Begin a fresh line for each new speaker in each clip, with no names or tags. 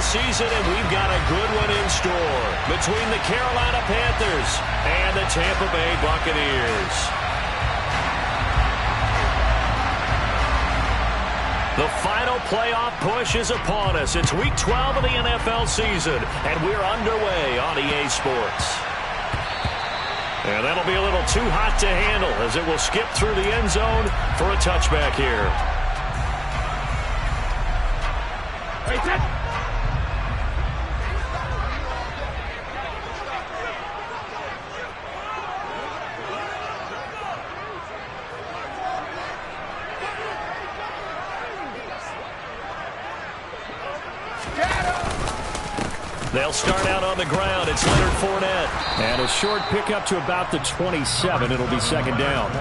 season, and we've got a good one in store between the Carolina Panthers and the Tampa Bay Buccaneers. The final playoff push is upon us. It's Week 12 of the NFL season, and we're underway on EA Sports. And that'll be a little too hot to handle as it will skip through the end zone for a touchback here. They'll start out on the ground. It's Leonard Fournette. And a short pickup to about the 27. It'll be second down.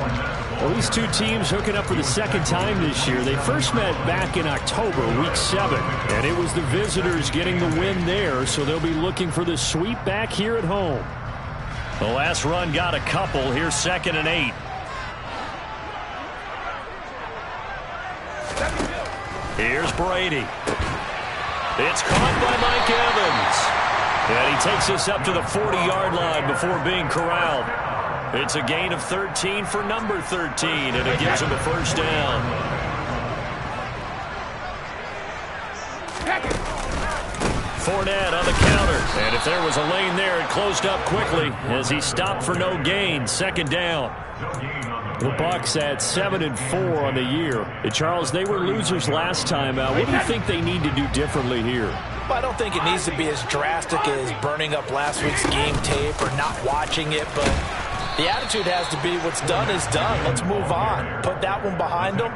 Well, these two teams hooking up for the second time this year. They first met back in October, Week 7. And it was the visitors getting the win there, so they'll be looking for the sweep back here at home. The last run got a couple. Here's 2nd and 8. Here's Brady. It's caught by Mike Evans. And he takes us up to the 40-yard line before being corralled. It's a gain of 13 for number 13, and it gives him a first down. Fournette on the counter. And if there was a lane there, it closed up quickly as he stopped for no gain. Second down. The Bucs at 7-4 on the year. And Charles, they were losers last time out. What do you think they need to do differently here?
Well, I don't think it needs to be as drastic as burning up last week's game tape or not watching it, but the attitude has to be what's done is done. Let's move on. Put that one behind them,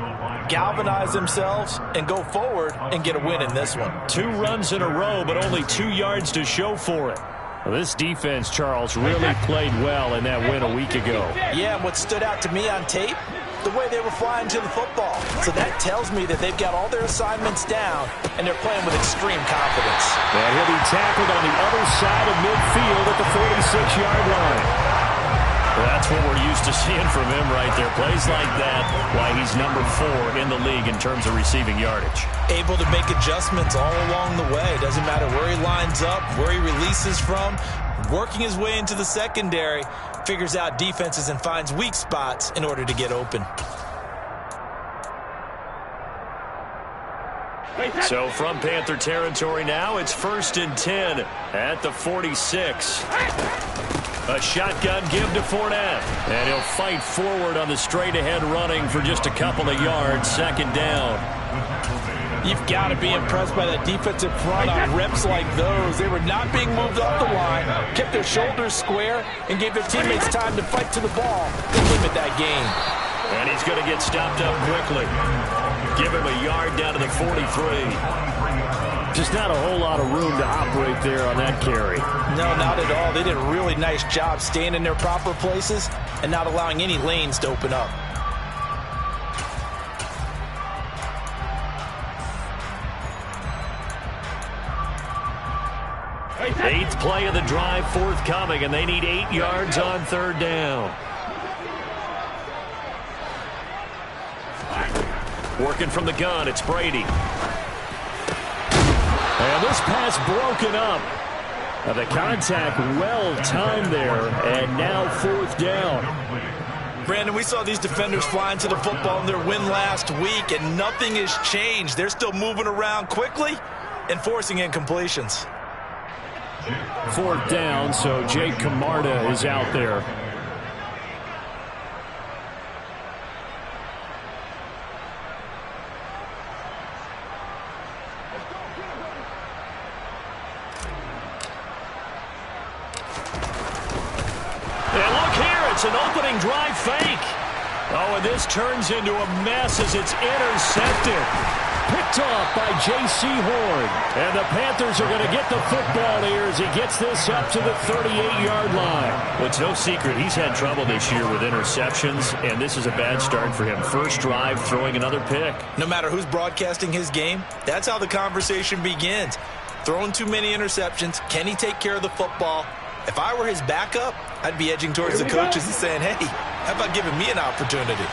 galvanize themselves, and go forward and get a win in this one. 2 runs in a row, but only 2 yards to show for it. Well, this defense, Charles, really played well in that win a week ago. Yeah, and what stood out to me on tape, the way they were flying to the football. So that tells me that they've got all their assignments down, and they're playing with extreme confidence.
And he'll be tackled on the other side of midfield at the 46-yard line. That's what we're used to seeing from him right there. Plays like that, why he's number 4 in the league in terms of receiving yardage.
Able to make adjustments all along the way. Doesn't matter where he lines up, where he releases from. Working his way into the secondary, figures out defenses and finds weak spots in order to get open.
So from Panther territory now, it's 1st and 10 at the 46. A shotgun give to Fournette. And he'll fight forward on the straight-ahead running for just a couple of yards. Second down.
You've got to be impressed by that defensive front on reps like those. They were not being moved off the line, kept their shoulders square, and gave their teammates time to fight to the ball to limit that gain.
And he's going to get stopped up quickly. Give him a yard down to the 43. Just not a whole lot of room to operate there on that carry.
No, not at all. They did a really nice job staying in their proper places and not allowing any lanes to open up.
Eighth play of the drive forthcoming, and they need 8 yards on 3rd down. Working from the gun, it's Brady. And this pass broken up. The contact well timed there, and now 4th down.
Brandon, we saw these defenders flying to the football in their win last week, and nothing has changed. They're still moving around quickly and forcing incompletions.
4th down, so Jake Camarda is out there. It's an opening drive fake. Oh, and this turns into a mess as it's intercepted. Picked off by J.C. Horn. And the Panthers are going to get the football here as he gets this up to the 38-yard line. Well, it's no secret he's had trouble this year with interceptions, and this is a bad start for him. First drive, throwing another pick.
No matter who's broadcasting his game, that's how the conversation begins. Throwing too many interceptions. Can he take care of the football? If I were his backup, I'd be edging towards the coaches and saying, hey, how about giving me an opportunity?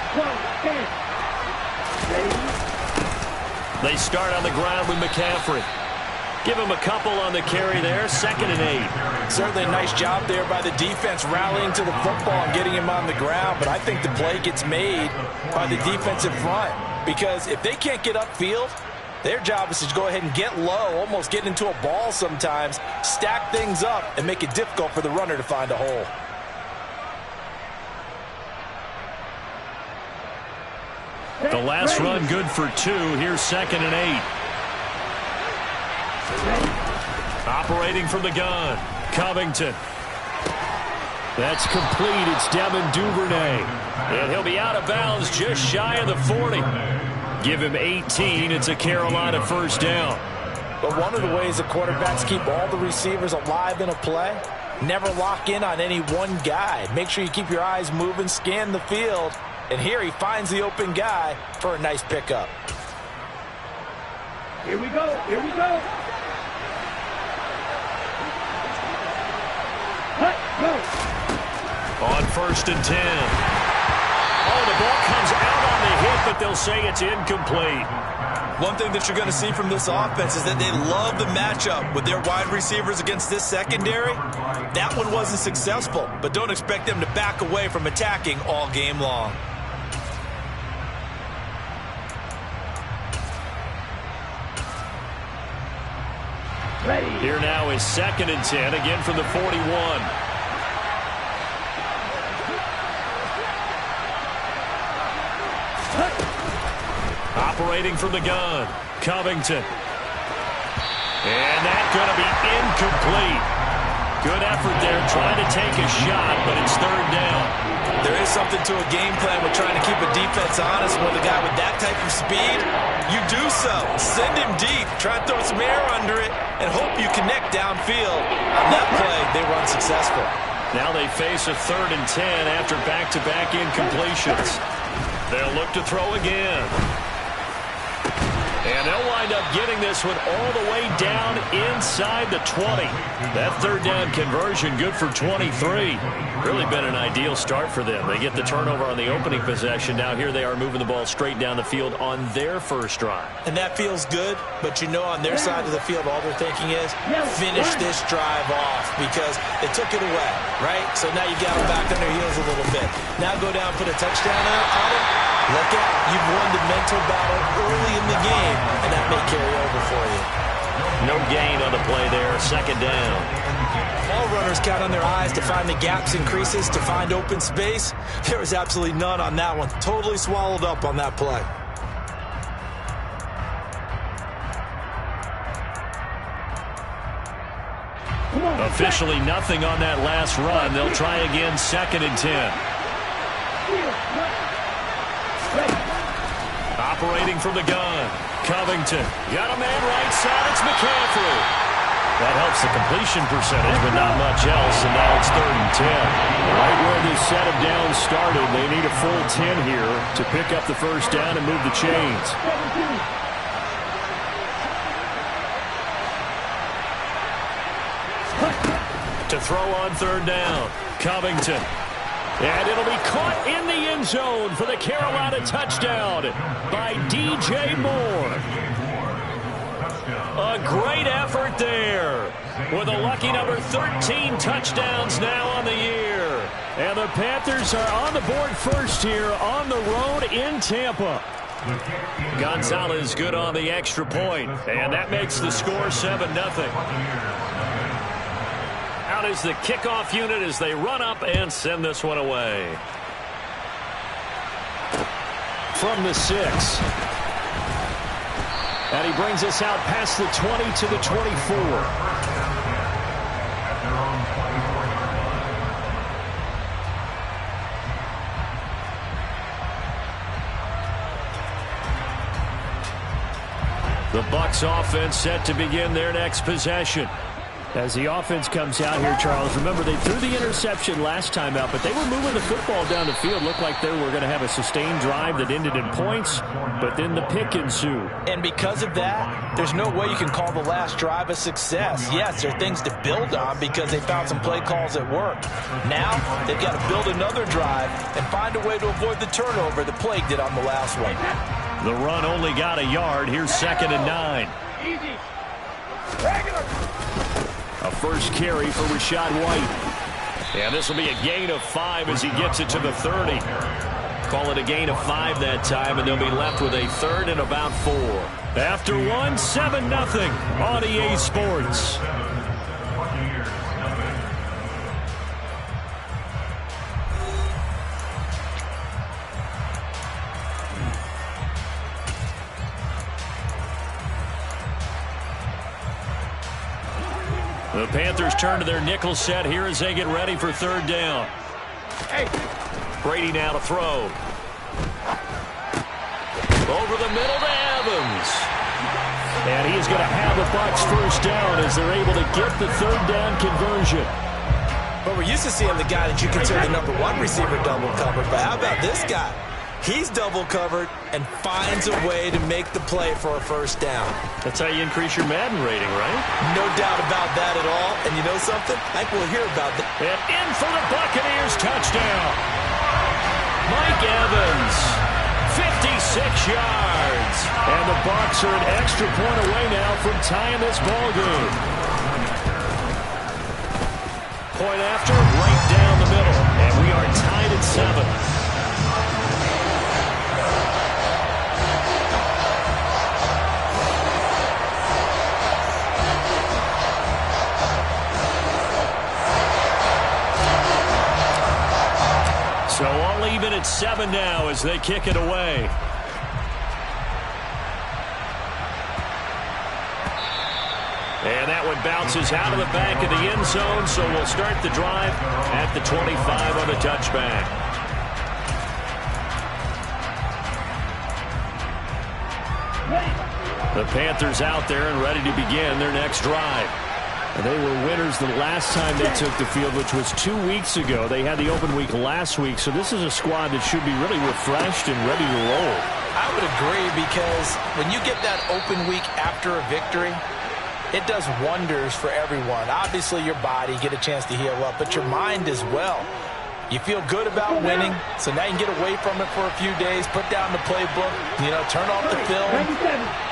They start on the ground with McCaffrey. Give him a couple on the carry there, 2nd and 8.
Certainly a nice job there by the defense rallying to the football and getting him on the ground, but I think the play gets made by the defensive front because if they can't get upfield, their job is to go ahead and get low, almost get into a ball sometimes, stack things up, and make it difficult for the runner to find a hole.
The last run good for 2. Here's 2nd and 8. Operating from the gun, Covington. That's complete. It's Devin Duvernay. And he'll be out of bounds just shy of the 40. Give him 18. It's a Carolina first down.
But one of the ways the quarterbacks keep all the receivers alive in a play, never lock in on any one guy. Make sure you keep your eyes moving, scan the field. And here he finds the open guy for a nice pickup.
Here we go. Here we go. Go.
On 1st and 10. Oh, the ball comes out on the hit, but they'll say it's incomplete.
One thing that you're going to see from this offense is that they love the matchup with their wide receivers against this secondary. That one wasn't successful, but don't expect them to back away from attacking all game long.
Here now is 2nd and 10, again from the 41. Operating from the gun, Covington. And that's going to be incomplete. Good effort there, trying to take a shot, but it's 3rd down.
There is something to a game plan with trying to keep a defense honest. With a guy with that type of speed, you do so. Send him deep, try and throw some air under it, and hope you connect downfield. On that play, they were unsuccessful.
Now they face a 3rd and 10 after back-to-back incompletions. They'll look to throw again. And they'll wind up getting this one all the way down inside the 20. That 3rd down conversion good for 23. Really been an ideal start for them. They get the turnover on the opening possession. Now here they are moving the ball straight down the field on their first drive.
And that feels good, but you know on their side of the field all they're thinking is finish this drive off because they took it away, right? So now you got them back on their heels a little bit. Now go down, put a touchdown on it. Look out. You've won the mental battle early in the game, and that may carry over for you.
No gain on the play there. 2nd down.
All runners count on their eyes to find the gaps and creases, to find open space. There was absolutely none on that one. Totally swallowed up on that play.
Officially nothing on that last run. They'll try again, 2nd and 10. Operating from the gun, Covington. Got a man right side, it's McCaffrey. That helps the completion percentage, but not much else, and now it's 3rd and 10. Right where this set of downs started, they need a full 10 here to pick up the first down and move the chains. To throw on 3rd down, Covington. And it'll be caught in the end zone for the Carolina touchdown by DJ Moore. A great effort there with a lucky number 13 touchdowns now on the year. And the Panthers are on the board first here on the road in Tampa. Gonzalez good on the extra point, and that makes the score 7-0. Out is the kickoff unit as they run up and send this one away. From the 6. And he brings us out past the 20 to the 24. The Bucs offense set to begin their next possession. As the offense comes out here, Charles, remember they threw the interception last time out, but they were moving the football down the field. Looked like they were going to have a sustained drive that ended in points, but then the pick ensued.
And because of that, there's no way you can call the last drive a success. Yes, there are things to build on because they found some play calls that worked. Now, they've got to build another drive and find a way to avoid the turnover that plagued it on the last one.
The run only got a yard. Here's 2nd and 9.
Easy.
A first carry for Rachaad White. And this will be a gain of 5 as he gets it to the 30. Call it a gain of 5 that time, and they'll be left with a third and about 4. After 1, 7-0 on EA Sports. The Panthers turn to their nickel set here as they get ready for third down.
Hey.
Brady now to throw. Over the middle to Evans. And he is going to have the Bucs first down as they're able to get the third down conversion.
Well, we're used to seeing the guy that you consider the #1 receiver double covered, but how about this guy? He's double covered and finds a way to make the play for a first down.
That's how you increase your Madden rating, right?
No doubt about that at all. And you know something? I think we'll hear about that.
And in for the Buccaneers touchdown. Mike Evans, 56 yards. And the Bucs are an extra point away now from tying this ball game. Point after, right down the middle. And we are tied at 7. So all even at 7 now as they kick it away. And that one bounces out of the back of the end zone, so we'll start the drive at the 25 on the touchback. The Panthers out there and ready to begin their next drive. They were winners the last time they took the field, which was 2 weeks ago. They had the open week last week, so this is a squad that should be really refreshed and ready to roll.
I would agree, because when you get that open week after a victory, it does wonders for everyone. Obviously, your body, get a chance to heal up, but your mind as well. You feel good about winning, so now you can get away from it for a few days, put down the playbook, turn off the film,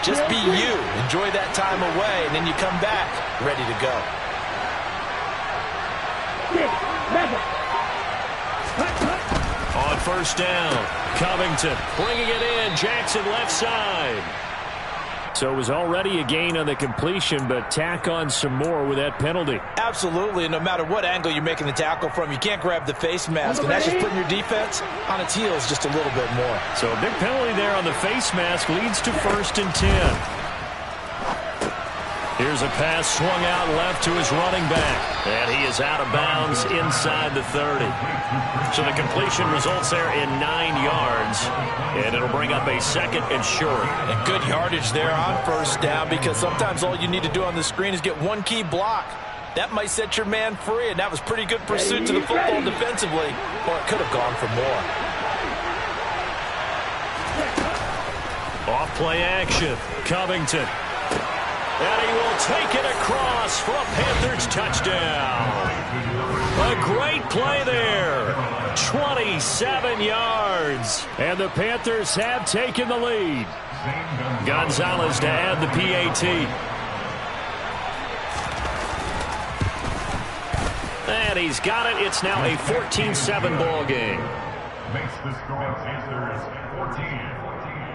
just be you. Enjoy that time away, and then you come back ready to go.
On first down, Covington bringing it in, Jackson left side. So it was already a gain on the completion, but tack on some more with that penalty.
Absolutely, and no matter what angle you're making the tackle from, you can't grab the face mask, and that's just putting your defense on its heels just a little bit more.
So a big penalty there on the face mask leads to 1st and 10. Here's a pass swung out left to his running back, and he is out of bounds inside the 30. So the completion results there in 9 yards, and it'll bring up a 2nd and short.
And good yardage there on first down, because sometimes all you need to do on the screen is get one key block. That might set your man free, and that was pretty good pursuit to the football defensively, or it could have gone for more.
Off play action, Covington. And he will take it across for a Panthers touchdown. A great play there. 27 yards. And the Panthers have taken the lead. Gonzalez to add the PAT. And he's got it. It's now a 14-7 ball game.
Makes the score Panthers 14,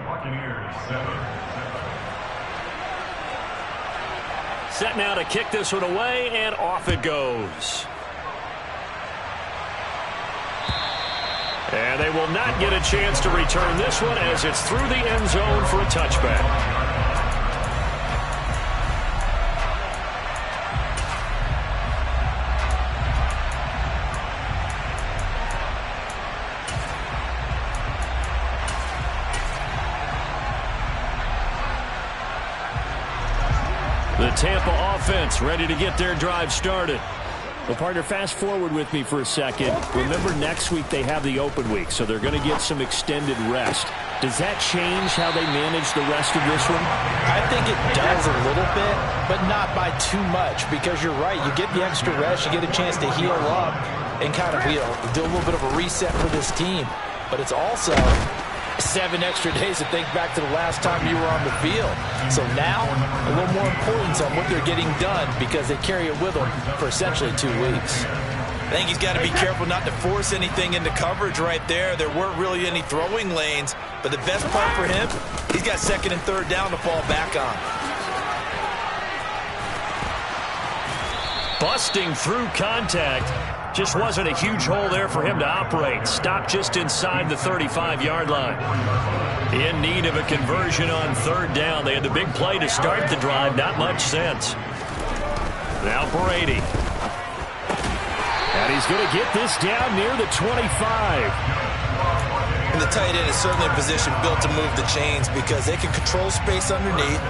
Buccaneers 7.
Set now to kick this one away, and off it goes. And they will not get a chance to return this one as it's through the end zone for a touchback. The Tampa offense ready to get their drive started. Well, partner, fast forward with me for a second. Remember, next week they have the open week, so they're going to get some extended rest. Does that change how they manage the rest of this one?
I think it does a little bit, but not by too much, because you're right. You get the extra rest, you get a chance to heal up and kind of do a little bit of a reset for this team. But it's also 7 extra days to think back to the last time you were on the field. So now, a little more importance on what they're getting done because they carry it with them for essentially 2 weeks.
I think he's got to be careful not to force anything into coverage right there. There weren't really any throwing lanes, but the best part for him, he's got 2nd and 3rd down to fall back on.
Busting through contact. Just wasn't a huge hole there for him to operate. Stopped just inside the 35-yard line. In need of a conversion on 3rd down. They had the big play to start the drive. Not much sense. Now Brady. And he's going to get this down near the 25.
And the tight end is certainly a position built to move the chains because they can control space underneath.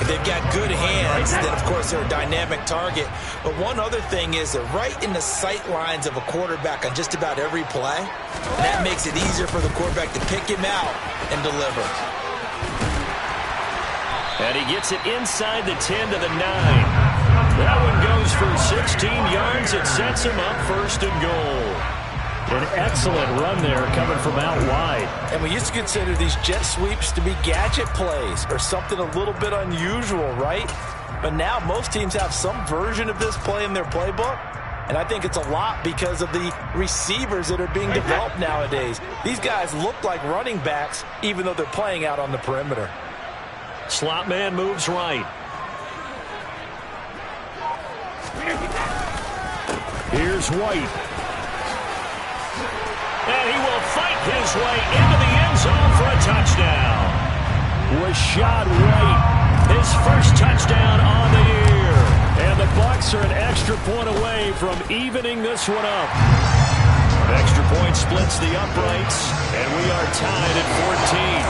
If they've got good hands, then, of course, they're a dynamic target. But one other thing is they're right in the sight lines of a quarterback on just about every play. And that makes it easier for the quarterback to pick him out and deliver.
And he gets it inside the 10 to the 9. That one goes for 16 yards. It sets him up 1st and goal. An excellent run there coming from out wide.
And we used to consider these jet sweeps to be gadget plays or something a little bit unusual, right? But now most teams have some version of this play in their playbook. And I think it's a lot because of the receivers that are being developed nowadays. These guys look like running backs even though they're playing out on the perimeter.
Slot man moves right. Here's White. And he will fight his way into the end zone for a touchdown. Rashad White, his first touchdown on the year. And the Bucs are an extra point away from evening this one up. An extra point splits the uprights, and we are tied at 14.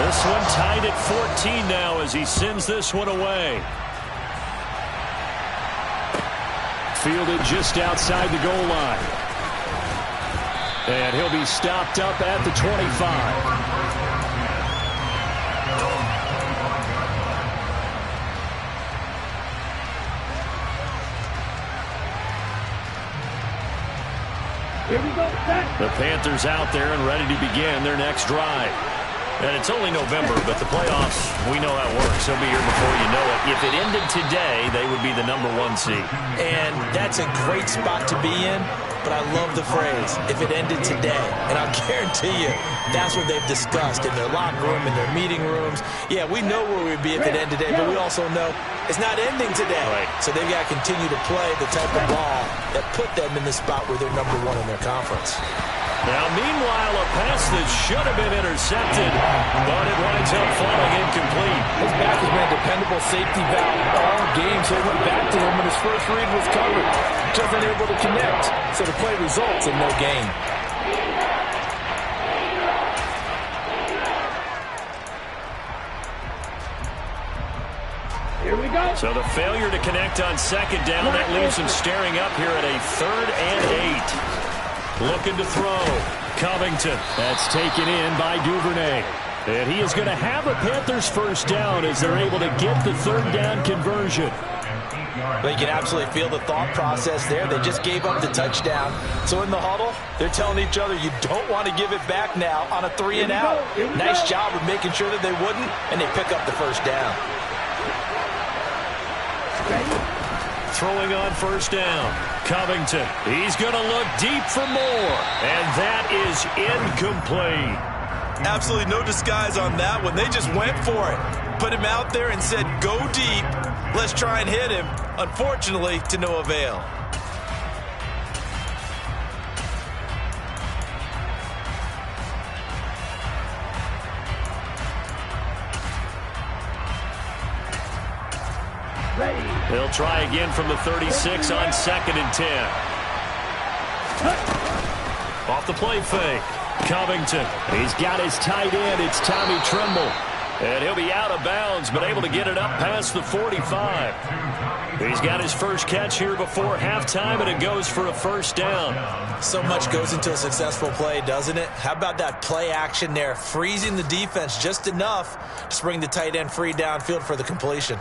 This one tied at 14 now as he sends this one away. Fielded just outside the goal line. And he'll be stopped up at the 25.
Here we go.
The Panthers out there and ready to begin their next drive. And it's only November, but the playoffs, we know how it works. They'll be here before you know it. If it ended today, they would be the #1 seed.
And that's a great spot to be in. But I love the phrase, if it ended today. And I'll guarantee you, that's what they've discussed in their locker room, in their meeting rooms. Yeah, we know where we'd be if it ended today, but we also know it's not ending today.
Right.
So they've got to continue to play the type of ball that put them in the spot where they're #1 in their conference.
Now, meanwhile, a pass that should have been intercepted, but it winds up falling incomplete.
His back has been a dependable safety valve all game, so it went back to him when his first read was covered. Just unable to connect, so the play results in no gain.
Here we go.
So the failure to connect on 2nd down, that leaves him staring up here at a 3rd and 8. Looking to throw. Covington. That's taken in by Duvernay. And he is going to have a Panthers first down as they're able to get the 3rd down conversion.
But you can absolutely feel the thought process there. They just gave up the touchdown. So in the huddle, they're telling each other, you don't want to give it back now on a 3 and out. Nice job of making sure that they wouldn't, and they pick up the first down.
Throwing on 1st down. Covington. He's going to look deep for more. And that is incomplete.
Absolutely no disguise on that one. They just went for it. Put him out there and said, go deep. Let's try and hit him. Unfortunately, to no avail.
They'll try again from the 36 on 2nd and 10. Off the play fake. Covington. He's got his tight end. It's Tommy Tremble. And he'll be out of bounds, but able to get it up past the 45. He's got his first catch here before halftime, and it goes for a first down.
So much goes into a successful play, doesn't it? How about that play action there, freezing the defense just enough to bring the tight end free downfield for the completion.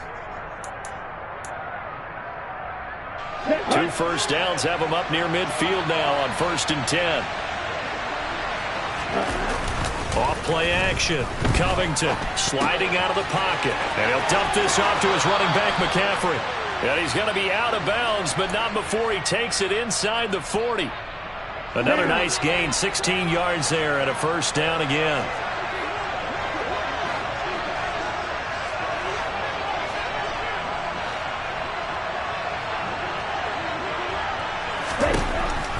2 first downs have him up near midfield now on 1st and 10. Off play action. Covington sliding out of the pocket. And he'll dump this off to his running back, McCaffrey. And he's going to be out of bounds, but not before he takes it inside the 40. Another nice gain, 16 yards there and a first down again.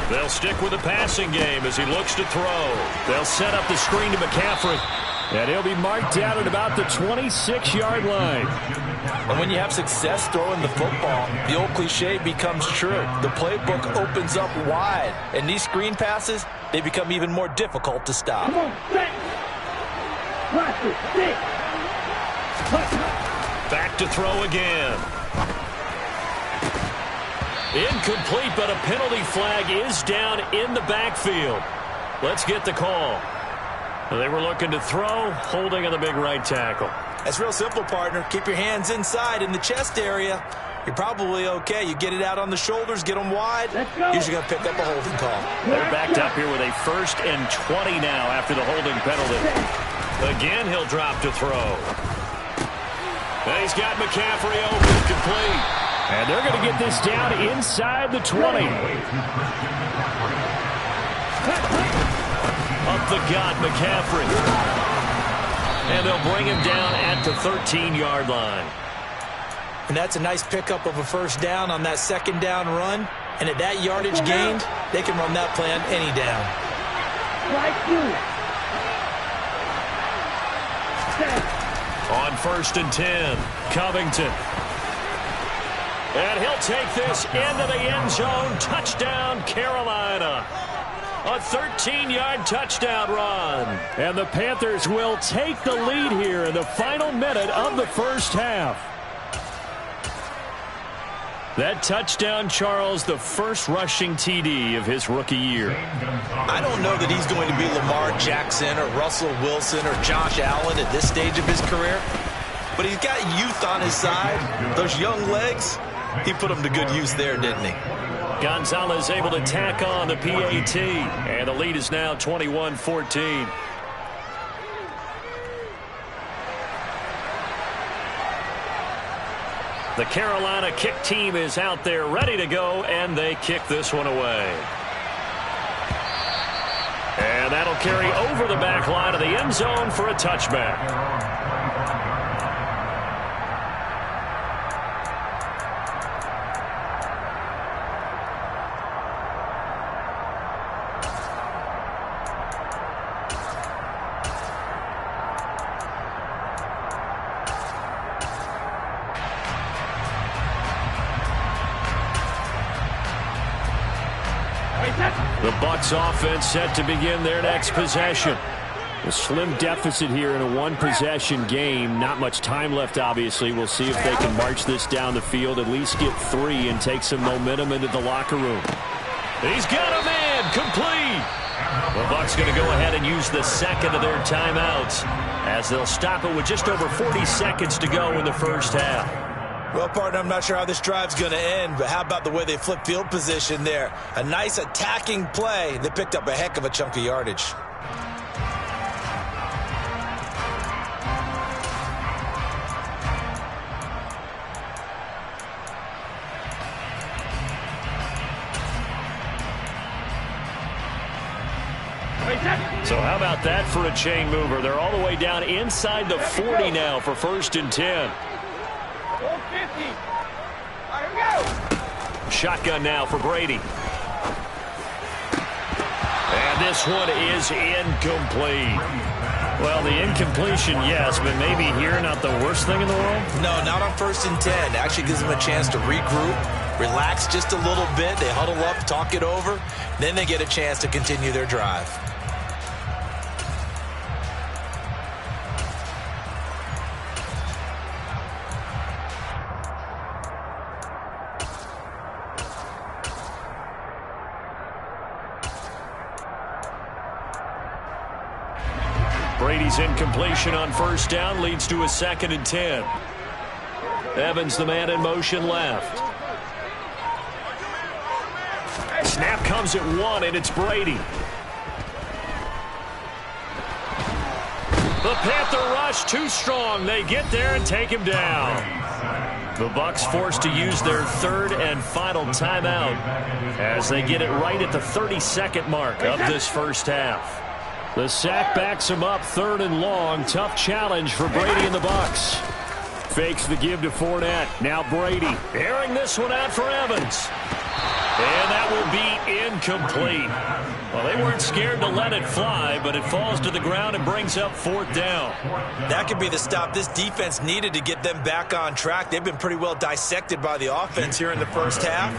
They'll stick with the passing game as he looks to throw. They'll set up the screen to McCaffrey. And he'll be marked down at about the 26-yard line.
And when you have success throwing the football, the old cliche becomes true. The playbook opens up wide. And these screen passes, they become even more difficult to stop.
Come on, six.
Back to throw again. Incomplete, but a penalty flag is down in the backfield. Let's get the call. They were looking to throw, holding on the big right tackle.
That's real simple, partner. Keep your hands inside in the chest area. You're probably okay. You get it out on the shoulders, get them wide.
Let's go.
Usually going to pick up a holding call.
They're backed up here with a 1st and 20 now after the holding penalty. Again, he'll drop to throw. And he's got McCaffrey open, complete. And they're going to get this down inside the 20. Up the gut, McCaffrey. And they'll bring him down at the 13-yard line.
And that's a nice pickup of a first down on that second down run. And at that yardage gained, they can run that play on any down.
On 1st and 10, Covington. And he'll take this into the end zone. Touchdown, Carolina. A 13-yard touchdown run. And the Panthers will take the lead here in the final minute of the first half. That touchdown, Charles, the first rushing TD of his rookie year.
I don't know that he's going to be Lamar Jackson or Russell Wilson or Josh Allen at this stage of his career. But he's got youth on his side. Those young legs, he put them to good use there, didn't he?
Gonzalez able to tack on the PAT. And the lead is now 21-14. The Carolina kick team is out there ready to go, and they kick this one away. And that'll carry over the back line of the end zone for a touchback. The Bucs offense set to begin their next possession. A slim deficit here in a one-possession game. Not much time left, obviously. We'll see if they can march this down the field, at least get 3 and take some momentum into the locker room. He's got a man, complete. The Bucs going to go ahead and use the second of their timeouts as they'll stop it with just over 40 seconds to go in the first half.
Well, partner, I'm not sure how this drive's going to end, but how about the way they flip field position there? A nice attacking play. They picked up a heck of a chunk of yardage.
So how about that for a chain mover? They're all the way down inside the 40 now for 1st and 10. Shotgun now for Brady. And this one is incomplete. Well, the incompletion, yes, but maybe here not the worst thing in the world?
No, not on 1st and 10. Actually gives them a chance to regroup, relax just a little bit. They huddle up, talk it over. Then they get a chance to continue their drive.
Brady's incompletion on 1st down leads to a 2nd and 10. Evans, the man in motion left. Snap comes at 1, and it's Brady. The Panther rush too strong. They get there and take him down. The Bucs forced to use their third and final timeout as they get it right at the 32nd mark of this first half. The sack backs him up, 3rd and long. Tough challenge for Brady and the Bucs. Fakes the give to Fournette. Now Brady airing this one out for Evans. And that will be incomplete. Well, they weren't scared to let it fly, but it falls to the ground and brings up 4th down.
That could be the stop this defense needed to get them back on track. They've been pretty well dissected by the offense here in the first half.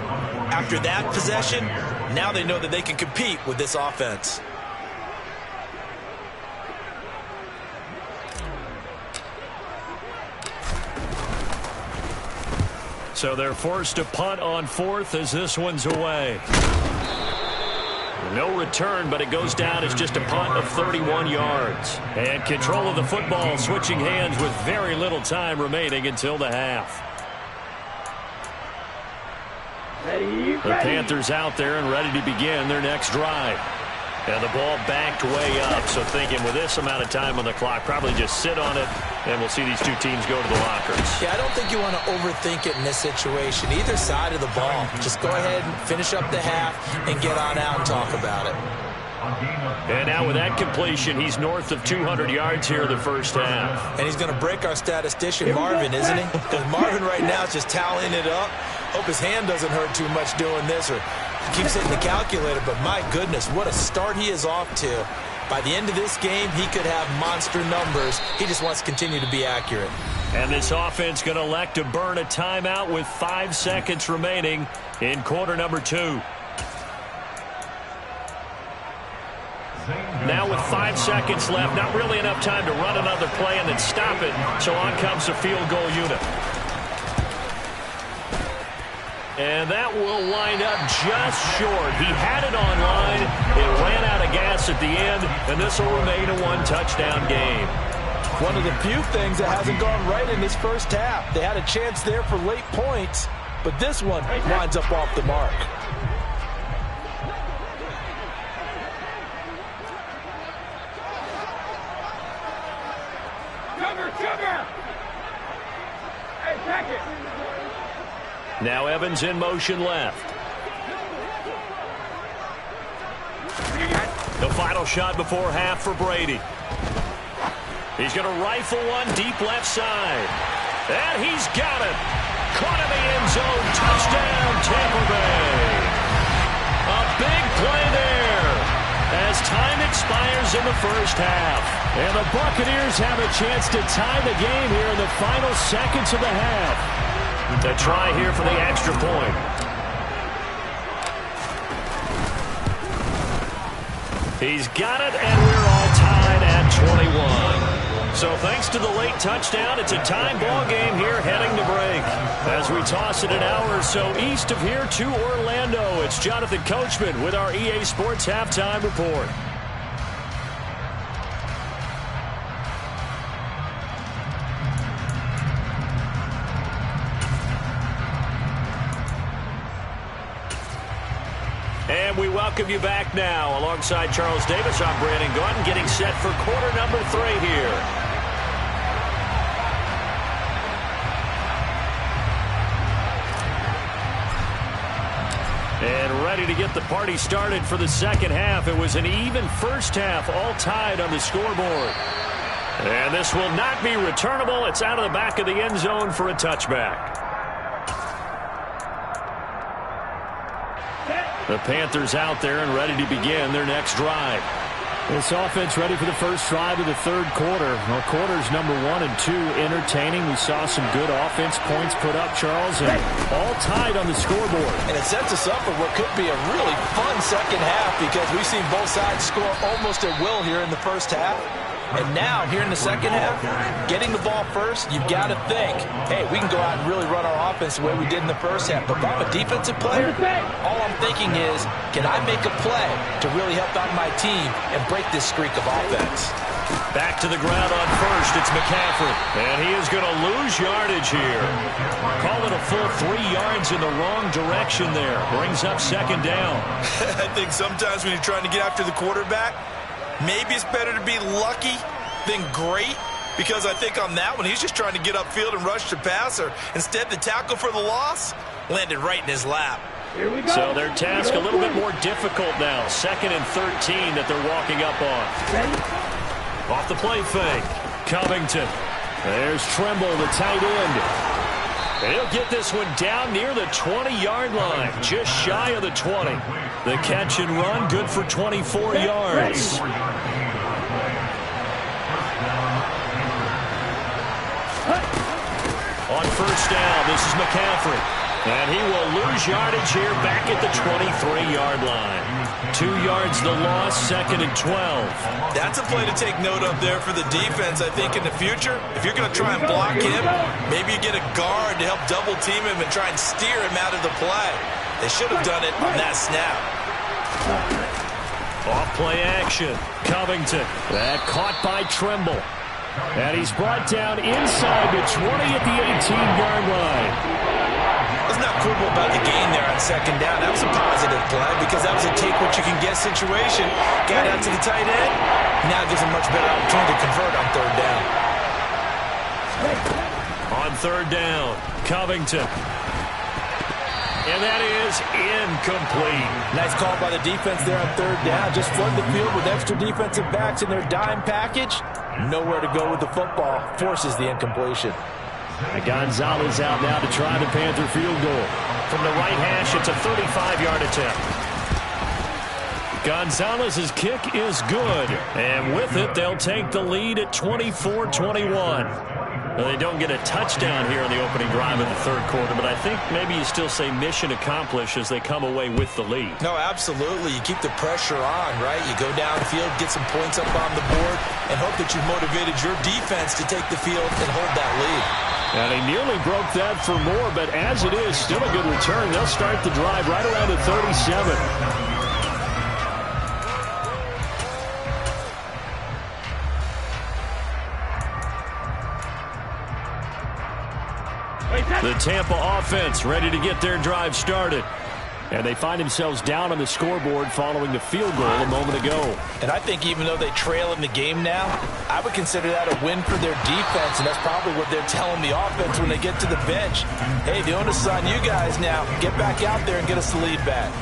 After that possession, now they know that they can compete with this offense.
So they're forced to punt on 4th as this one's away. No return, but it goes down as just a punt of 31 yards. And control of the football switching hands with very little time remaining until the half. The Panthers out there and ready to begin their next drive. And the ball banked way up, so thinking with this amount of time on the clock, probably just sit on it, and we'll see these two teams go to the lockers.
Yeah, I don't think you want to overthink it in this situation. Either side of the ball. Just go ahead and finish up the half and get on out and talk about it.
And now with that completion, he's north of 200 yards here in the first half.
And he's going to break our statistician, Marvin, isn't he? Because Marvin right now is just tallying it up. Hope his hand doesn't hurt too much doing this, or keeps hitting the calculator, but my goodness, what a start he is off to. By the end of this game, he could have monster numbers. He just wants to continue to be accurate.
And this offense going to elect to burn a timeout with 5 seconds remaining in quarter number 2. Now with 5 seconds left, not really enough time to run another play and then stop it, so on comes the field goal unit. And that will wind up just short. He had it on line. It ran out of gas at the end, and this will remain a 1-touchdown game.
One of the few things that hasn't gone right in this first half. They had a chance there for late points, but this one winds up off the mark.
Cover! Hey, check it!
Now Evans in motion left. The final shot before half for Brady. He's going to rifle one deep left side. And he's got it. Caught in the end zone. Touchdown, Tampa Bay. A big play there as time expires in the first half. And the Buccaneers have a chance to tie the game here in the final seconds of the half. A try here for the extra point. He's got it, and we're all tied at 21. So thanks to the late touchdown, it's a time ball game here heading to break. As we toss it an hour or so east of here to Orlando, it's Jonathan Coachman with our EA Sports Halftime Report. And we welcome you back now. Alongside Charles Davis, I'm Brandon Gaudin, getting set for quarter number 3 here. And ready to get the party started for the second half. It was an even first half, all tied on the scoreboard. And this will not be returnable. It's out of the back of the end zone for a touchback. The Panthers out there and ready to begin their next drive. This offense ready for the first drive of the third quarter. Well, quarters number 1 and 2 entertaining. We saw some good offense points put up, Charles, and all tied on the scoreboard.
And it sets us up for what could be a really fun second half because we've seen both sides score almost at will here in the first half. And now, here in the second half, getting the ball first, you've got to think, hey, we can go out and really run our offense the way we did in the first half. But if I'm a defensive player, all I'm thinking is, can I make a play to really help out my team and break this streak of offense?
Back to the ground on first, it's McCaffrey. And he is going to lose yardage here. Call it a full 3 yards in the wrong direction there. Brings up second down.
I think sometimes when you're trying to get after the quarterback, maybe it's better to be lucky then great, because I think on that one, he's just trying to get upfield and rush the passer. Instead, the tackle for the loss landed right in his lap.
So their task a little bit more difficult now. 2nd and 13 that they're walking up on. Off the play fake. Covington. There's Tremble, the tight end. He'll get this one down near the 20-yard line, just shy of the 20. The catch and run, good for 24 yards. On first down, this is McCaffrey. And he will lose yardage here back at the 23-yard line. 2 yards the loss, 2nd and 12.
That's a play to take note of there for the defense. I think in the future, if you're going to try and block him, maybe you get a guard to help double team him and try and steer him out of the play. They should have done it on that snap.
Off play action. Covington. That caught by Tremble. And he's brought down inside the 20 at the 18-yard line.
Let's not quibble about the gain there on 2nd down. That was a positive play because that was a take-what-you-can-get situation. Got out to the tight end. Now gives him much better opportunity to convert on 3rd down.
On 3rd down, Covington. And that is incomplete.
Nice call by the defense there on 3rd down. Just flood the field with extra defensive backs in their dime package. Nowhere to go with the football. Forces the incompletion.
Gonzalez out now to try the Panther field goal. From the right hash, it's a 35-yard attempt. Gonzalez's kick is good. And with it, they'll take the lead at 24-21. They don't get a touchdown here in the opening drive of the 3rd quarter, but I think maybe you still say mission accomplished as they come away with the lead.
No, absolutely. You keep the pressure on, right? You go downfield, get some points up on the board, and hope that you've motivated your defense to take the field and hold that lead.
And they nearly broke that for more, but as it is, still a good return. They'll start the drive right around the 37. The Tampa offense ready to get their drive started. And they find themselves down on the scoreboard following the field goal a moment ago.
And I think even though they trail in the game now, I would consider that a win for their defense, and that's probably what they're telling the offense when they get to the bench. Hey, the onus is on you guys now. Get back out there and get us the lead back.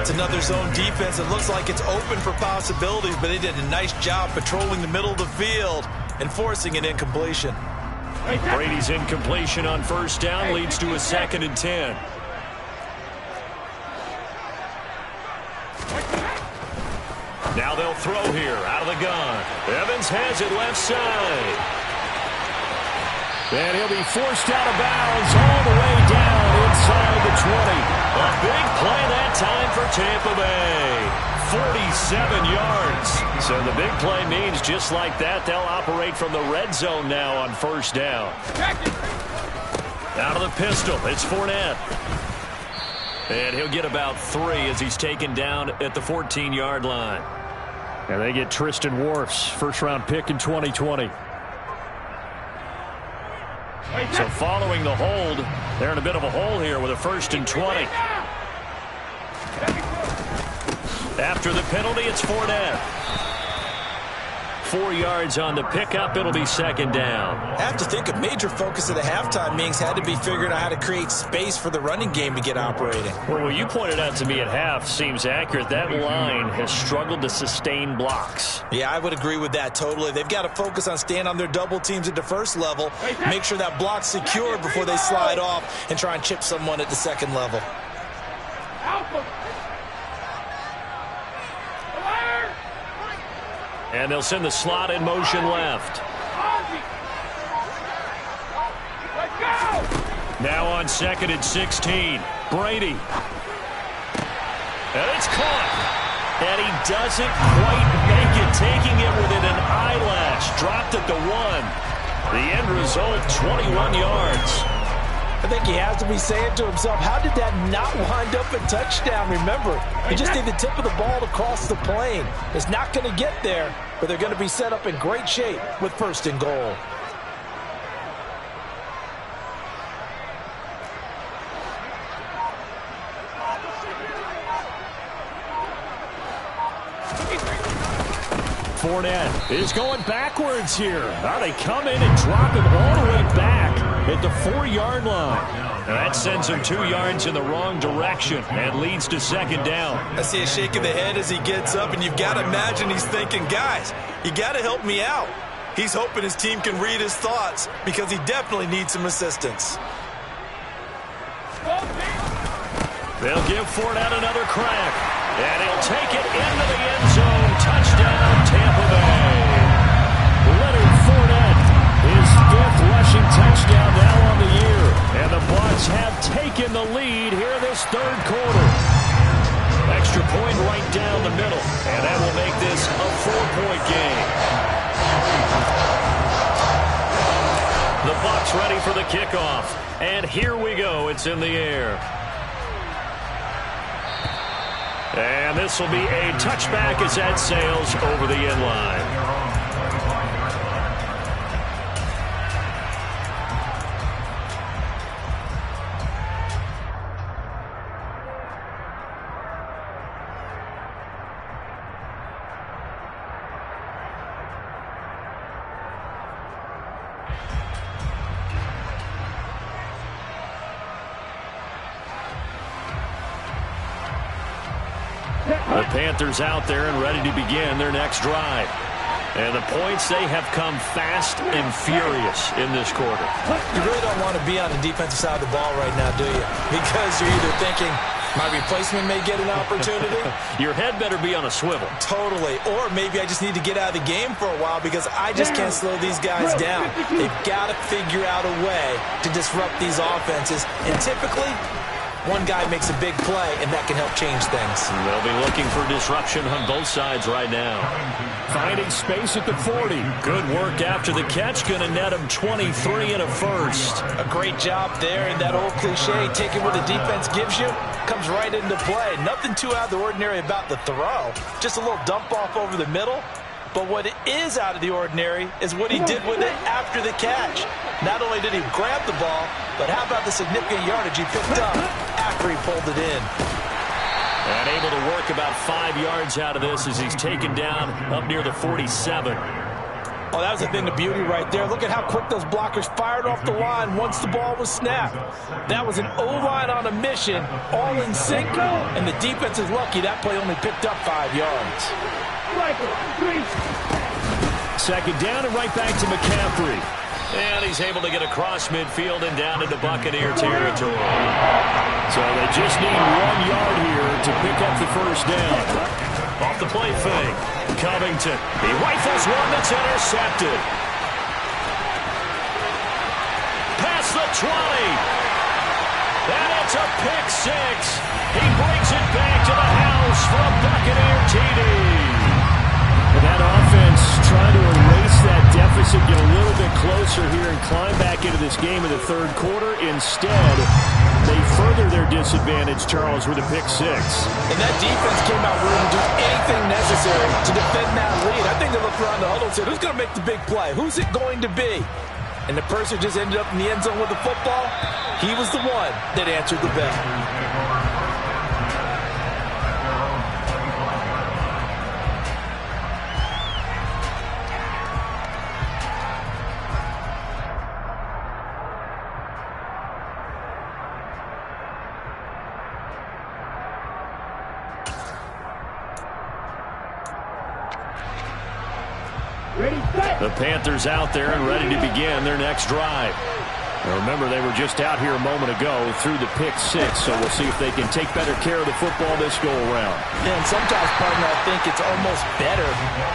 It's another zone defense. It looks like it's open for possibilities, but they did a nice job patrolling the middle of the field and forcing an incompletion.
Brady's incompletion on first down leads to a 2nd and 10. Now they'll throw here out of the gun. Evans has it left side. And he'll be forced out of bounds all the way down inside the 20. A big play that time for Tampa Bay. 47 yards. So the big play means just like that, they'll operate from the red zone now on first down. Out of the pistol, it's Fournette. And he'll get about 3 as he's taken down at the 14-yard line. And they get Tristan Wirfs, first-round pick in 2020. So following the hold, they're in a bit of a hole here with a 1st and 20. After the penalty, it's Fournette. 4 yards on the pickup. It'll be 2nd down.
I have to think a major focus of the halftime meetings had to be figuring out how to create space for the running game to get operating.
Well, what you pointed out to me at half seems accurate. That line has struggled to sustain blocks.
Yeah, I would agree with that totally. They've got to focus on staying on their double teams at the first level, make sure that block's secure before they slide off and try and chip someone at the 2nd level.
And they'll send the slot in motion left. Now on 2nd and 16. Brady. And it's caught. And he doesn't quite make it, taking it within an eyelash. Dropped at the 1. The end result, 21 yards.
I think he has to be saying to himself, how did that not wind up a touchdown? Remember, he just need the tip of the ball to cross the plane. It's not going to get there, but they're going to be set up in great shape with 1st and goal.
Fournette is going backwards here. Now they come in and drop him all the way back at the 4-yard line. Now that sends him 2 yards in the wrong direction and leads to second down.
I see a shake of the head as he gets up, and you've got to imagine he's thinking, guys, you got to help me out. He's hoping his team can read his thoughts because he definitely needs some assistance.
They'll give Fournette another crack, and he'll take it into the end zone. Touchdown, Tampa Bay. Leonard Fournette, his 5th rushing touchdown now on the year, and the Bucs have taken the lead here this 3rd quarter. Extra point right down the middle, and that will make this a 4-point game. The Bucs ready for the kickoff, and here we go. It's in the air. And this will be a touchback as that sails over the end line. The Panthers out there and ready to begin their next drive. And the points, they have come fast and furious in this quarter.
You really don't want to be on the defensive side of the ball right now, do you? Because you're either thinking, my replacement may get an opportunity.
Your head better be on a swivel.
Totally. Or maybe I just need to get out of the game for a while because I just can't slow these guys down. They've got to figure out a way to disrupt these offenses. And typically, one guy makes a big play, and that can help change things.
They'll be looking for disruption on both sides right now. Finding space at the 40. Good work after the catch. Going to net him 23 and a first.
A great job there, and that old cliche, taking what the defense gives you, comes right into play. Nothing too out of the ordinary about the throw. Just a little dump off over the middle. But what is out of the ordinary is what he did with it after the catch. Not only did he grab the ball, but how about the significant yardage he picked up after he pulled it in.
And able to work about 5 yards out of this as he's taken down up near the 47.
Oh, that was a thing of beauty right there. Look at how quick those blockers fired off the line once the ball was snapped. That was an O-line on a mission, all in sync, and the defense is lucky that play only picked up 5 yards.
Second down and right back to McCaffrey. And he's able to get across midfield and down into Buccaneer territory. So they just need 1 yard here to pick up the first down. Off the play fake. Covington. He rifles one that's intercepted. Past the 20. And it's a pick 6. He brings it back to the house for a Buccaneer TD. That offense trying to erase that deficit, get a little bit closer here and climb back into this game in the 3rd quarter. Instead, they further their disadvantage, Charles, with a pick 6.
And that defense came out willing to do anything necessary to defend that lead. I think they looked around the huddle and said, who's going to make the big play? Who's it going to be? And the person just ended up in the end zone with the football. He was the one that answered the bell.
The Panthers out there and ready to begin their next drive. Now remember, they were just out here a moment ago through the pick 6, so we'll see if they can take better care of the football this go-around.
Yeah, and sometimes, partner, I think it's almost better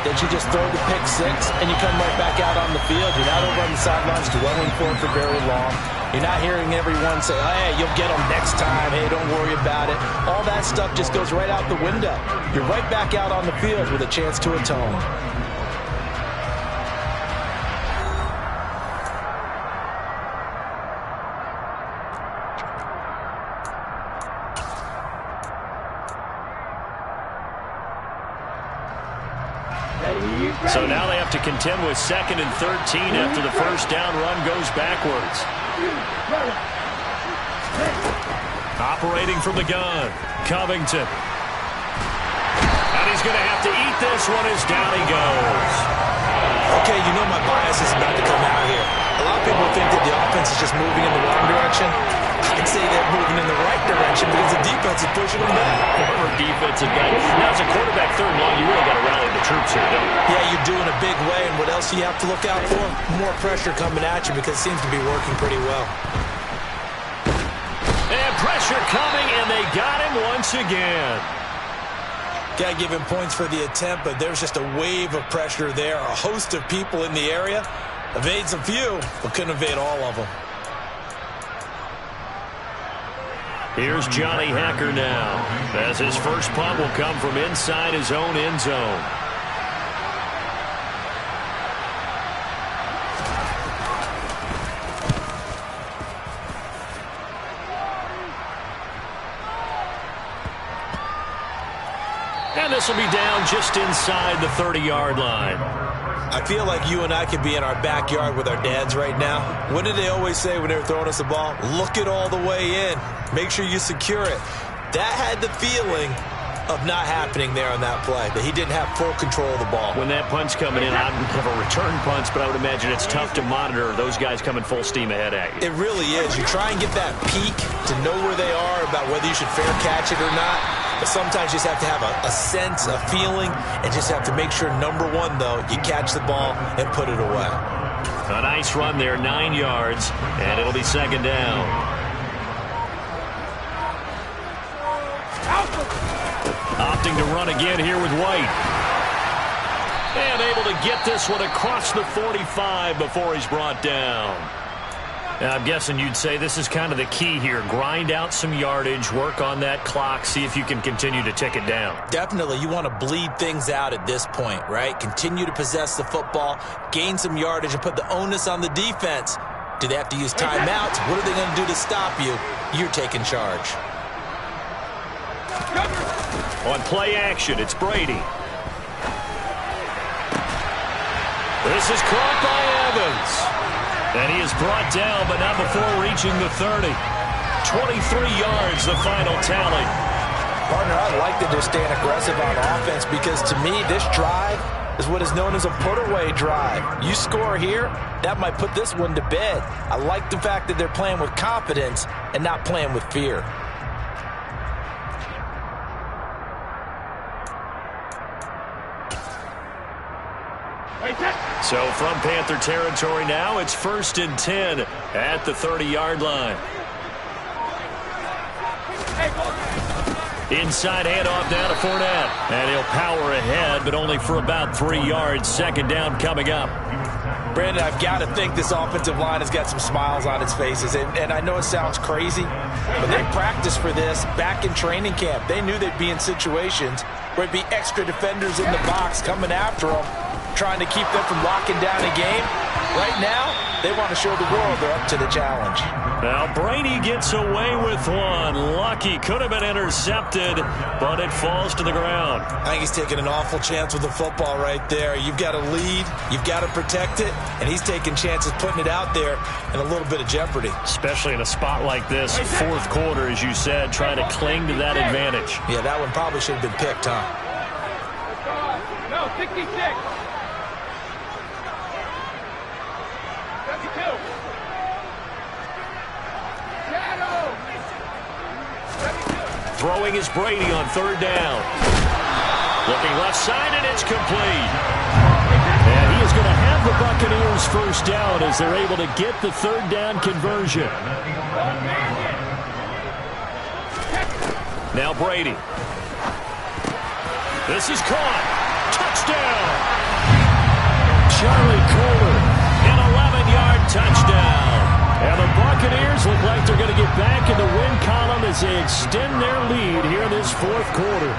that you just throw the pick 6 and you come right back out on the field. You're not over on the sidelines dwelling for it for very long. You're not hearing everyone say, hey, you'll get them next time. Hey, don't worry about it. All that stuff just goes right out the window. You're right back out on the field with a chance to atone.
So now they have to contend with 2nd and 13 after the first down run goes backwards. Operating from the gun, Covington. And he's going to have to eat this one as down he goes.
Okay, you know my bias is about to come out here. A lot of people think that the offense is just moving in the wrong direction. I'd say they're moving in the right direction because the defense is pushing them back.
Former defensive guy. Now, as a quarterback, third and long, you really got to rally the troops here, don't you?
Yeah, you're doing a big way, and what else do you have to look out for? More pressure coming at you because it seems to be working pretty well.
And pressure coming, and they got him once again.
Got to give him points for the attempt, but there's just a wave of pressure there. A host of people in the area. Evades a few, but couldn't evade all of them.
Here's Johnny Hacker now, as his first punt will come from inside his own end zone. And this will be down just inside the 30-yard line.
I feel like you and I could be in our backyard with our dads right now. What did they always say when they were throwing us the ball? Look it all the way in. Make sure you secure it. That had the feeling of not happening there on that play, that he didn't have full control of the ball.
When that punt's coming in, I don't have a return punch, but I would imagine it's tough to monitor those guys coming full steam ahead at you.
It really is. You try and get that peek to know where they are, about whether you should fair catch it or not. But sometimes you just have to have a sense, a feeling, and just have to make sure, number one, though, you catch the ball and put it away.
A nice run there, 9 yards, and it'll be second down. Opting to run again here with White. And able to get this one across the 45 before he's brought down. Now, I'm guessing you'd say this is kind of the key here. Grind out some yardage, work on that clock, see if you can continue to tick it down.
Definitely, you want to bleed things out at this point, right? Continue to possess the football, gain some yardage, and put the onus on the defense. Do they have to use timeouts? What are they going to do to stop you? You're taking charge.
On play action, it's Brady. This is caught by Evans. And he is brought down, but not before reaching the 30. 23 yards, the final tally.
Partner, I like that they're staying aggressive on offense because, to me, this drive is what is known as a put-away drive. You score here, that might put this one to bed. I like the fact that they're playing with confidence and not playing with fear.
So from Panther territory now, it's 1st and 10 at the 30-yard line. Inside handoff now to Fournette. And he'll power ahead, but only for about 3 yards. Second down coming up.
Brandon, I've got to think this offensive line has got some smiles on its faces. And I know it sounds crazy, but they practiced for this back in training camp. They knew they'd be in situations where it'd be extra defenders in the box coming after them, trying to keep them from locking down a game. Right now, they want to show the world they're up to the challenge.
Now Brady gets away with one. Lucky, could have been intercepted, but it falls to the ground.
I think he's taking an awful chance with the football right there. You've got to lead, you've got to protect it, and he's taking chances putting it out there in a little bit of jeopardy.
Especially in a spot like this, fourth quarter, as you said, trying to cling to that advantage.
Yeah, that one probably should have been picked, huh?
No, 66.
Throwing is Brady on third down. Looking left side, and it's complete. And he is going to have the Buccaneers first down as they're able to get the third down conversion. Now Brady. This is caught. Touchdown. Charlie Kohler, an 11-yard touchdown. And the Buccaneers look like they're going to get back in the win column as they extend their lead here in this fourth quarter.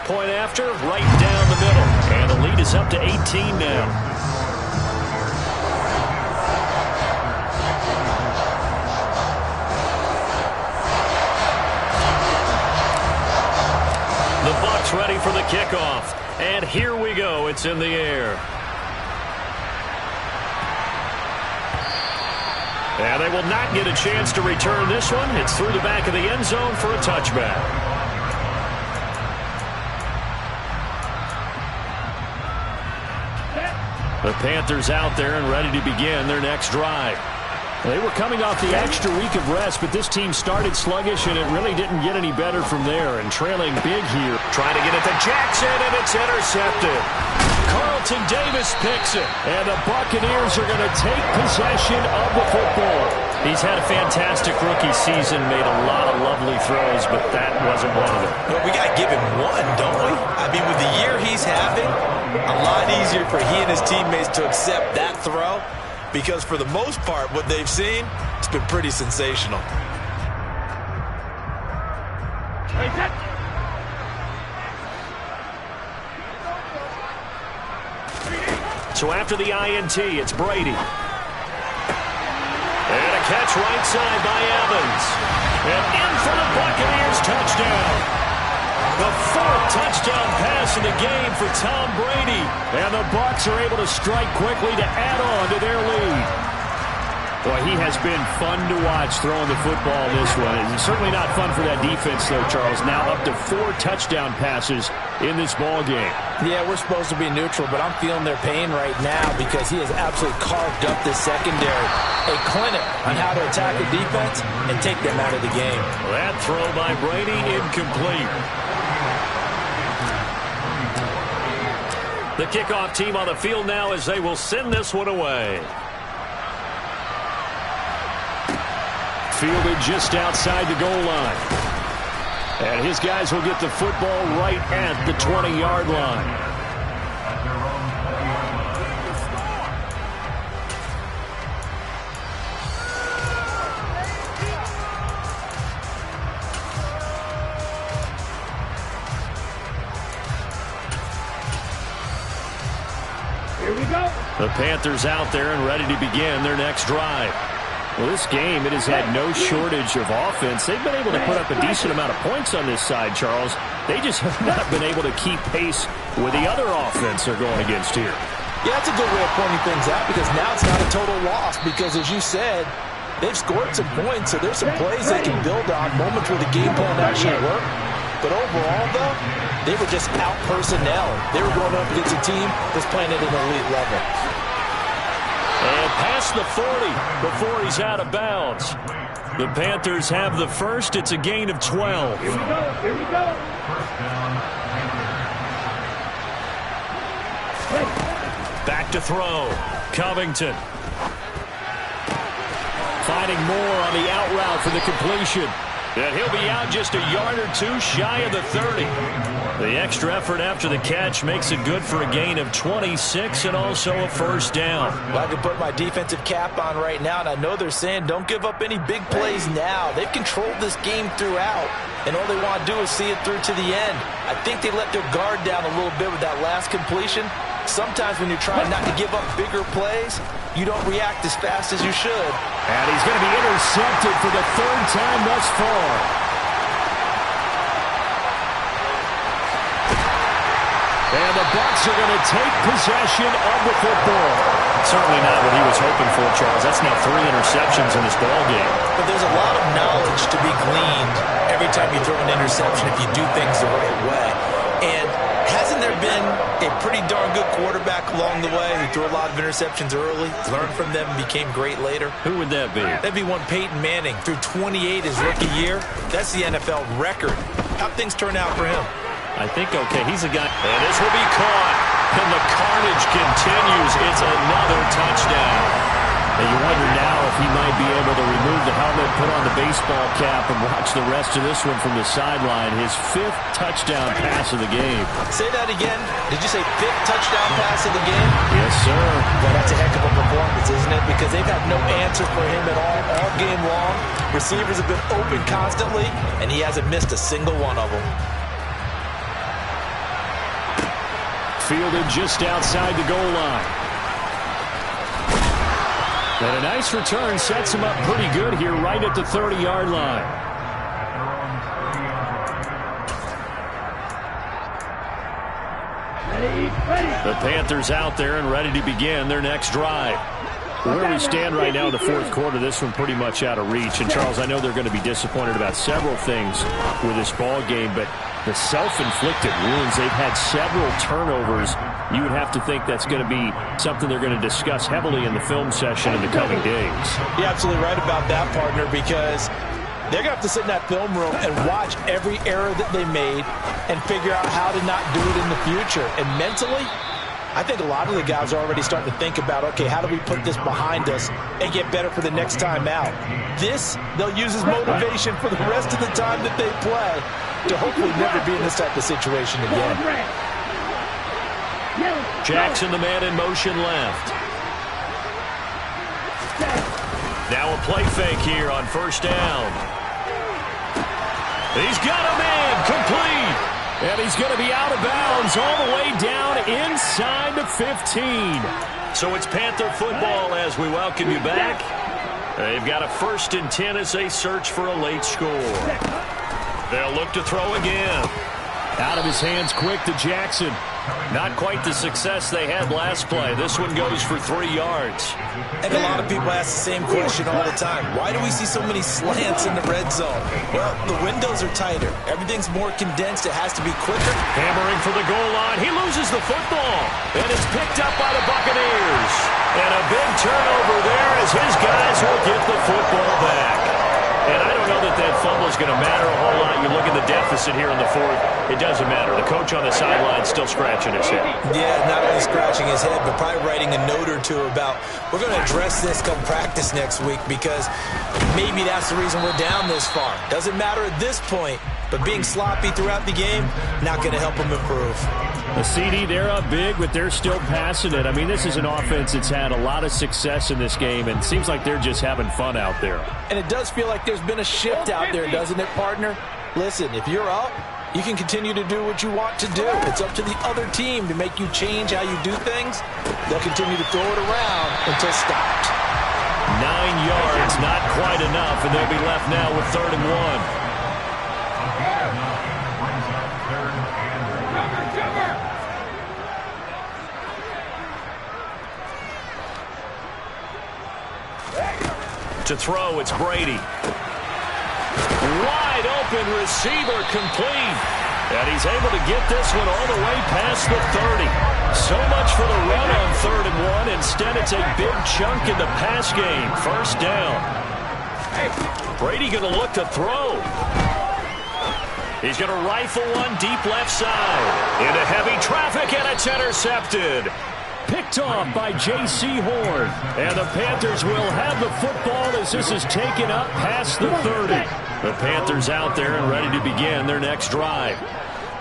Point after, right down the middle. And the lead is up to 18 now. for the kickoff. And here we go. It's in the air. And they will not get a chance to return this one. It's through the back of the end zone for a touchback. The Panthers out there and ready to begin their next drive. They were coming off the extra week of rest, but this team started sluggish, and it really didn't get any better from there. And trailing big here. Trying to get it to Jackson, and it's intercepted. Carlton Davis picks it. And the Buccaneers are going to take possession of the football. He's had a fantastic rookie season, made a lot of lovely throws, but that wasn't one of them.
Well, we got to give him one, don't we? I mean, with the year he's having, a lot easier for he and his teammates to accept that throw. Because for the most part, what they've seen, it's been pretty sensational.
So after the INT, it's Brady. And a catch right side by Evans. And in for the Buccaneers, touchdown. The fourth touchdown pass in the game for Tom Brady. And the Bucs are able to strike quickly to add on to their lead. Boy, he has been fun to watch throwing the football this one. It's certainly not fun for that defense, though, Charles. Now up to 4 touchdown passes in this ball game.
Yeah, we're supposed to be neutral, but I'm feeling their pain right now because he has absolutely carved up this secondary. A clinic on how to attack a defense and take them out of the game.
That throw by Brady incomplete. The kickoff team on the field now as they will send this one away. Fielded just outside the goal line. And his guys will get the football right at the 20-yard line.
Here we go.
The Panthers out there and ready to begin their next drive. Well, this game, it has had no shortage of offense. They've been able to put up a decent amount of points on this side, Charles. They just have not been able to keep pace with the other offense they're going against here.
Yeah, that's a good way of pointing things out because now it's not a total loss because, as you said, they've scored some points, so there's some plays they can build on, moments where the game plan actually worked. But overall, though, they were just out personnel. They were going up against a team that's playing at an elite level.
And past the 40 before he's out of bounds. The Panthers have the first. It's a gain of 12.
Here we go. Here we go.
Back to throw. Covington. Finding Moore on the out route for the completion. And he'll be out just a yard or two shy of the 30. The extra effort after the catch makes it good for a gain of 26 and also a first down.
Well, I can put my defensive cap on right now, and I know they're saying don't give up any big plays now. They've controlled this game throughout, and all they want to do is see it through to the end. I think they let their guard down a little bit with that last completion. Sometimes when you're trying not to give up bigger plays, you don't react as fast as you should.
And he's going to be intercepted for the third time thus far. And the Bucs are going to take possession of the football. Certainly not what he was hoping for, Charles. That's now 3 interceptions in this ball game.
But there's a lot of knowledge to be gleaned every time you throw an interception if you do things the right way. And hasn't there been a pretty darn good quarterback along the way who threw a lot of interceptions early, learned from them, and became great later?
Who would that be?
That'd be one Peyton Manning. Threw 28 his rookie year. That's the NFL record. How'd things turn out for him?
I think, okay, he's a guy. And this will be caught. And the carnage continues. It's another touchdown. And you wonder now if he might be able to remove the helmet, put on the baseball cap, and watch the rest of this one from the sideline. His 5th touchdown pass of the game.
Say that again. Did you say 5th touchdown pass of the game?
Yes, sir.
Well, that's a heck of a performance, isn't it? Because they've had no answer for him at all game long. Receivers have been open constantly, and he hasn't missed a single one of them.
Fielded just outside the goal line. And a nice return sets him up pretty good here right at the 30-yard line. The Panthers out there and ready to begin their next drive. Where we stand right now in the fourth quarter, this one pretty much out of reach. And, Charles, I know they're going to be disappointed about several things with this ball game, but the self-inflicted wounds, they've had several turnovers. You would have to think that's going to be something they're going to discuss heavily in the film session in the coming days.
You're absolutely right about that, partner, because they're going to have to sit in that film room and watch every error that they made and figure out how to not do it in the future. And mentally, I think a lot of the guys are already starting to think about, okay, how do we put this behind us and get better for the next time out? This, they'll use as motivation for the rest of the time that they play to hopefully never be in this type of situation again.
Jackson, the man in motion left. Now a play fake here on first down. He's got a man complete. And he's going to be out of bounds all the way down inside the 15. So it's Panther football as we welcome you back. They've got a 1st and 10 as they search for a late score. They'll look to throw again. Out of his hands quick to Jackson. Not quite the success they had last play. This one goes for 3 yards.
And a lot of people ask the same question all the time. Why do we see so many slants in the red zone? Well, the windows are tighter. Everything's more condensed. It has to be quicker.
Hammering for the goal line. He loses the football. And it's picked up by the Buccaneers. And a big turnover there as his guys will get the football back. And I don't know that that fumble is going to matter a whole lot. You look at the deficit here in the fourth. It doesn't matter. The coach on the sideline still scratching his head.
Yeah, not only scratching his head, but probably writing a note or two about, we're going to address this come practice next week because maybe that's the reason we're down this far. Doesn't matter at this point, but being sloppy throughout the game, not going to help them improve.
A CD, they're up big, but they're still passing it. I mean, this is an offense that's had a lot of success in this game, and it seems like they're just having fun out there.
And it does feel like there's been a shift out there, doesn't it, partner? Listen, if you're up, you can continue to do what you want to do. It's up to the other team to make you change how you do things. They'll continue to throw it around until stopped.
9 yards, not quite enough, and they'll be left now with 3rd and 1. To throw, it's Brady. Wide open receiver complete. And he's able to get this one all the way past the 30. So much for the run on 3rd and 1. Instead, it's a big chunk in the pass game. 1st down. Brady going to look to throw. He's going to rifle one deep left side. Into heavy traffic, and it's intercepted. Picked off by J.C. Horn. And the Panthers will have the football as this is taken up past the 30. The Panthers out there and ready to begin their next drive.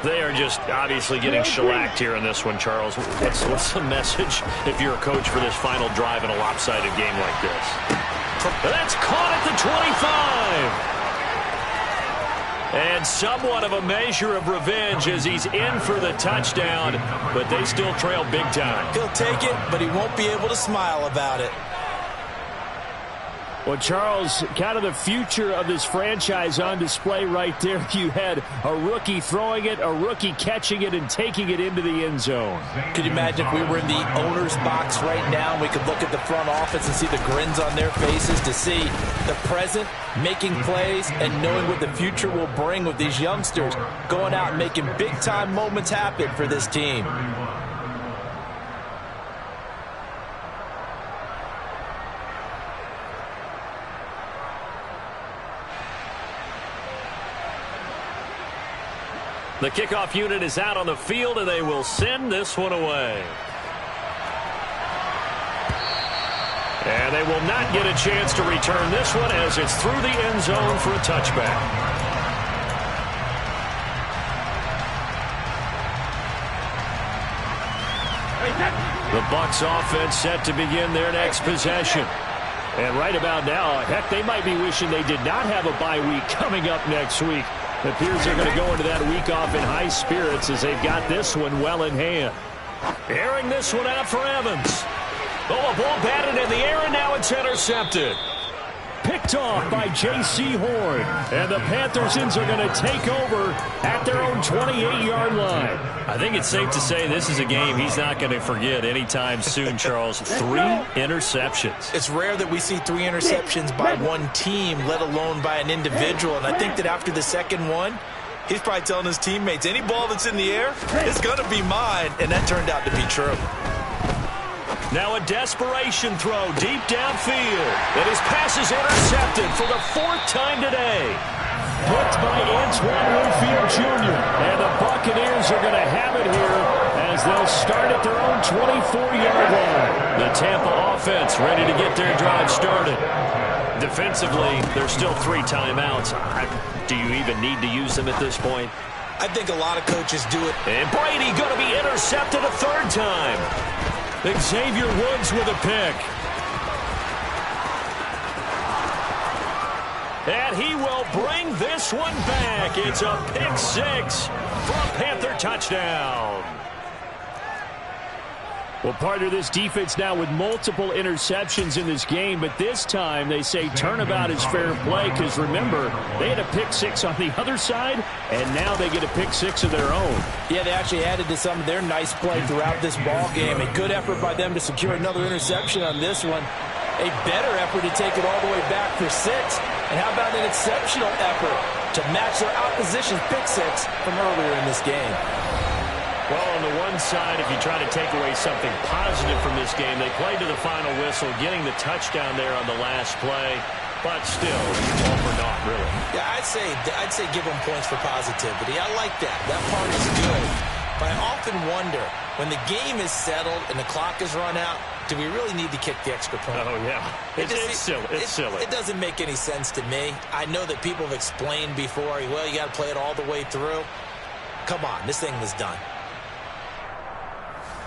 They are just obviously getting shellacked here in this one, Charles. What's the message if you're a coach for this final drive in a lopsided game like this? That's caught at the 25. And somewhat of a measure of revenge as he's in for the touchdown, but they still trail big time.
He'll take it, but he won't be able to smile about it.
Well, Charles, kind of the future of this franchise on display right there. You had a rookie throwing it, a rookie catching it, and taking it into the end zone.
Could you imagine if we were in the owner's box right now and we could look at the front office and see the grins on their faces, to see the present making plays and knowing what the future will bring with these youngsters going out and making big-time moments happen for this team.
The kickoff unit is out on the field, and they will send this one away. And they will not get a chance to return this one as it's through the end zone for a touchback. The Bucs offense set to begin their next possession. And right about now, heck, they might be wishing they did not have a bye week coming up next week. It appears they're going to go into that week off in high spirits as they've got this one well in hand. Airing this one out for Evans. Oh, a ball batted in the air, and now it's intercepted. picked off by J.C. Horn. And the Panthersons are going to take over at their own 28-yard line.
I think it's safe to say this is a game he's not going to forget anytime soon, Charles. 3 interceptions.
It's rare that we see 3 interceptions by one team, let alone by an individual. And I think that after the second one, he's probably telling his teammates, any ball that's in the air, it's going to be mine. And that turned out to be true.
Now a desperation throw deep downfield. And his pass is intercepted for the 4th time today. Picked by Antoine Winfield Jr. And the Buccaneers are going to have it here as they'll start at their own 24-yard line.
The Tampa offense ready to get their drive started. Defensively, there's still 3 timeouts. Do you even need to use them at this point?
I think a lot of coaches do it.
And Brady going to be intercepted a 3rd time. Xavier Woods with a pick. And he will bring this one back. It's a pick 6 for a Panther touchdown. Well, partner, this defense now with multiple interceptions in this game, but this time they say turnabout is fair play because, remember, they had a pick 6 on the other side, and now they get a pick 6 of their own.
Yeah, they actually added to some of their nice play throughout this ball game. A good effort by them to secure another interception on this one. A better effort to take it all the way back for 6. And how about an exceptional effort to match their opposition's pick 6 from earlier in this game?
Well, on the one side, if you try to take away something positive from this game, they played to the final whistle, getting the touchdown there on the last play. But still, all for naught, really.
Yeah, I'd say give them points for positivity. I like that. That part is good. But I often wonder, when the game is settled and the clock is run out, do we really need to kick the extra point?
Oh, yeah. It's silly. It's silly.
It doesn't make any sense to me. I know that people have explained before, well, you got to play it all the way through. Come on, this thing was done.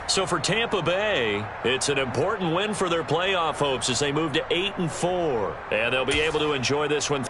So for Tampa Bay, it's an important win for their playoff hopes as they move to 8-4. And they'll be able to enjoy this one.